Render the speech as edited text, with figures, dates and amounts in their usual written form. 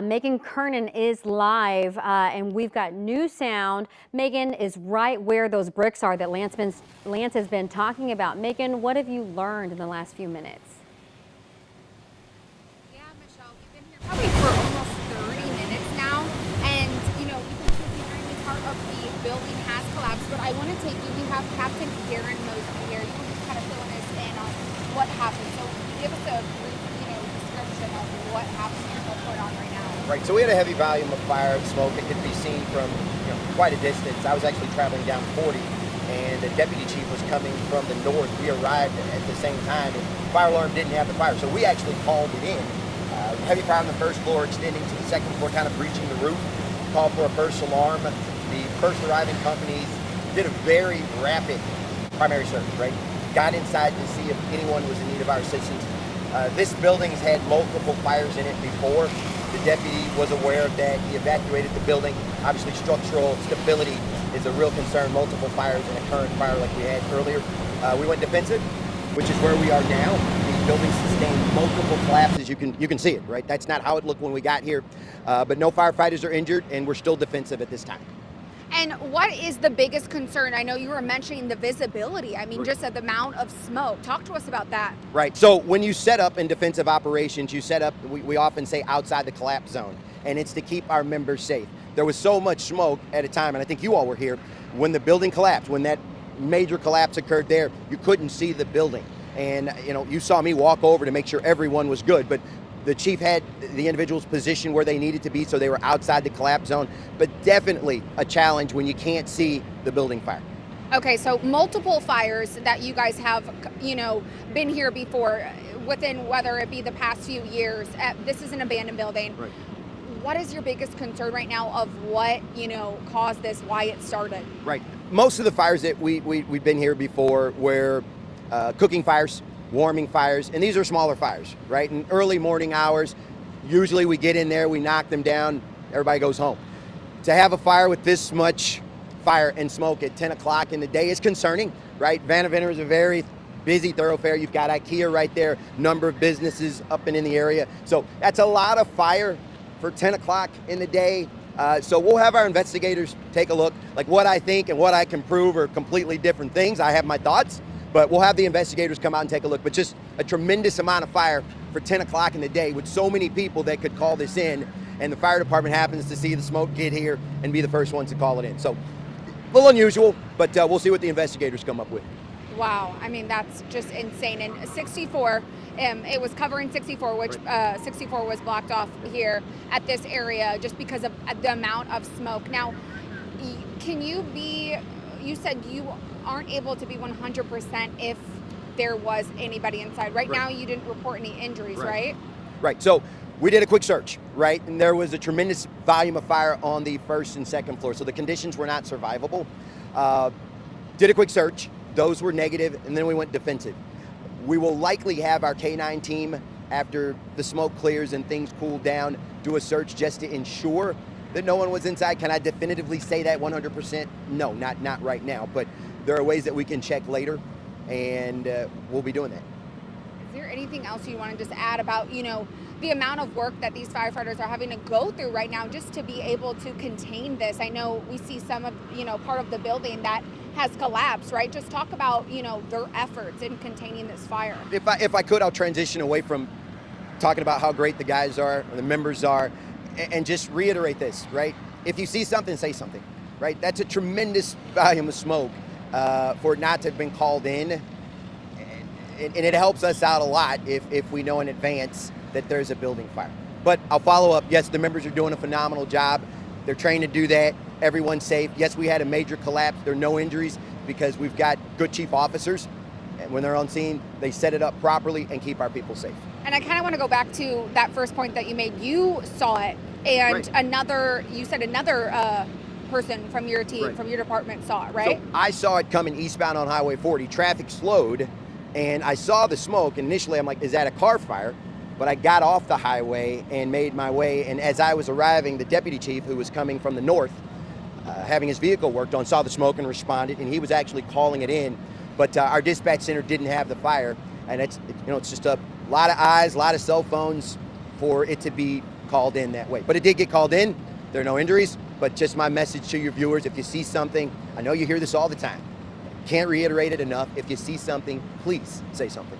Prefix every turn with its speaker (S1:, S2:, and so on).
S1: Megan Kernan is live, and we've got new sound. Megan is right where those bricks are that Lance has been talking about. Megan, what have you learned in the last few minutes?
S2: Yeah, Michelle, we've been here probably for almost 30 minutes now, and you can see behind me part of the building has collapsed. But I want to take you. We have Captain Darren Mosby here. You can just kind of fill us in on what happened. So give us a brief, description of what happened here, what's going on right now.
S3: Right, so we had a heavy volume of fire and smoke. It could be seen from quite a distance. I was actually traveling down 40, and the deputy chief was coming from the north. We arrived at the same time, and the fire alarm didn't have the fire, so we actually called it in. Heavy fire on the first floor, extending to the second floor, kind of breaching the roof. Called for a first alarm. The first arriving companies did a very rapid primary search, right? Got inside to see if anyone was in need of our assistance. This building's had multiple fires in it before. The deputy was aware of that. He evacuated the building. Obviously, structural stability is a real concern. Multiple fires in a current fire like we had earlier. We went defensive, which is where we are now. The building sustained multiple collapses. You can see it, right? That's not how it looked when we got here. But no firefighters are injured, and we're still defensive at this time.
S2: And what is the biggest concern? I know you were mentioning the visibility. I mean, just the amount of smoke. Talk to us about that.
S3: Right. So when you set up in defensive operations, you set up, we often say outside the collapse zone, and it's to keep our members safe. There was so much smoke at a time, and I think you all were here, when the building collapsed, when that major collapse occurred there, you couldn't see the building. And, you saw me walk over to make sure everyone was good, but the chief had the individuals positioned where they needed to be, so they were outside the collapse zone, but definitely a challenge when you can't see the building fire.
S2: Okay, so multiple fires that you guys have, been here before, within whether it be the past few years. This is an abandoned building.
S3: Right.
S2: What is your biggest concern right now of what, caused this, why it started?
S3: Right. Most of the fires that we've been here before were cooking fires, warming fires, and these are smaller fires, right? In early morning hours, usually we get in there, we knock them down, everybody goes home. To have a fire with this much fire and smoke at 10 o'clock in the day is concerning, right? Vanaventer is a very busy thoroughfare. You've got IKEA right there, number of businesses up and in the area. So that's a lot of fire for 10 o'clock in the day. So we'll have our investigators take a look. Like, what I think and what I can prove are completely different things. I have my thoughts, but we'll have the investigators come out and take a look. But just a tremendous amount of fire for 10 o'clock in the day with so many people that could call this in, and the fire department happens to see the smoke get here and be the first ones to call it in. So a little unusual, but we'll see what the investigators come up with.
S2: Wow, I mean, that's just insane. And 64, it was covering 64, which 64 was blocked off here at this area just because of the amount of smoke. Now, you said you aren't able to be 100% if there was anybody inside. Right now, you didn't report any injuries, right?
S3: Right, so we did a quick search, right? And there was a tremendous volume of fire on the first and second floor, so the conditions were not survivable. Did a quick search, those were negative, and then we went defensive. We will likely have our K9 team, after the smoke clears and things cool down, do a search just to ensure that no one was inside. Can I definitively say that 100%? No, not right now, but there are ways that we can check later, and we'll be doing that.
S2: Is there anything else you want to just add about, the amount of work that these firefighters are having to go through right now just to be able to contain this? I know we see some of, part of the building that has collapsed, right? Just talk about, their efforts in containing this fire.
S3: If I could, I'll transition away from talking about how great the guys are, the members are, and just reiterate this, right? If you see something, say something, right? That's a tremendous volume of smoke for it not to have been called in. And it helps us out a lot if we know in advance that there's a building fire. But I'll follow up. Yes, the members are doing a phenomenal job. They're trained to do that. Everyone's safe. Yes, we had a major collapse. There are no injuries because we've got good chief officers. And when they're on scene, they set it up properly and keep our people safe.
S2: And I kind of want to go back to that first point that you made. You saw it, and you said another person from your team, from your department saw it, right?
S3: So I saw it coming eastbound on Highway 40. Traffic slowed, and I saw the smoke. And initially, I'm like, is that a car fire? But I got off the highway and made my way. And as I was arriving, the deputy chief, who was coming from the north, having his vehicle worked on, saw the smoke and responded. And he was actually calling it in. But our dispatch center didn't have the fire. And it's just a lot of eyes, a lot of cell phones for it to be called in that way. But it did get called in. There are no injuries, but just my message to your viewers, if you see something, I know you hear this all the time, can't reiterate it enough, if you see something, please say something.